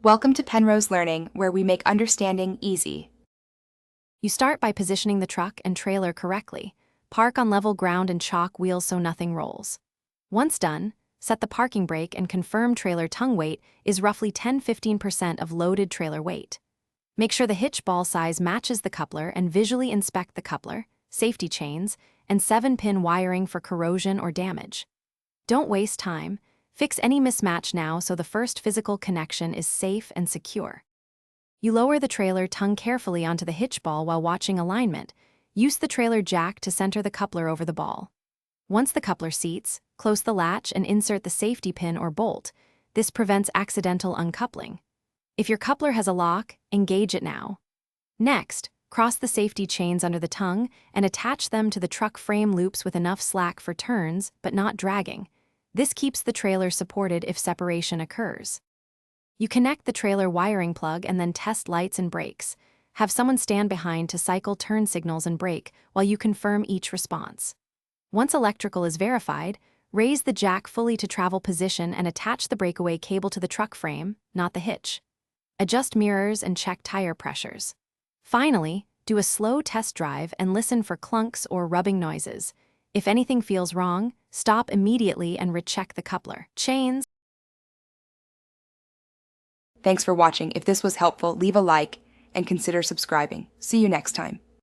Welcome to Penrose Learning, where we make understanding easy. You start by positioning the truck and trailer correctly. Park on level ground and chalk wheels so nothing rolls. Once done, set the parking brake and confirm trailer tongue weight is roughly 10–15% of loaded trailer weight. Make sure the hitch ball size matches the coupler and visually inspect the coupler, safety chains, and 7-pin wiring for corrosion or damage. Don't waste time. Fix any mismatch now so the first physical connection is safe and secure. You lower the trailer tongue carefully onto the hitch ball while watching alignment. Use the trailer jack to center the coupler over the ball. Once the coupler seats, close the latch and insert the safety pin or bolt. This prevents accidental uncoupling. If your coupler has a lock, engage it now. Next, cross the safety chains under the tongue and attach them to the truck frame loops with enough slack for turns, but not dragging. This keeps the trailer supported if separation occurs. You connect the trailer wiring plug and then test lights and brakes. Have someone stand behind to cycle turn signals and brake while you confirm each response. Once electrical is verified, raise the jack fully to travel position and attach the breakaway cable to the truck frame, not the hitch. Adjust mirrors and check tire pressures. Finally, do a slow test drive and listen for clunks or rubbing noises. If anything feels wrong, stop immediately and recheck the coupler. Chains. Thanks for watching. If this was helpful, leave a like and consider subscribing. See you next time.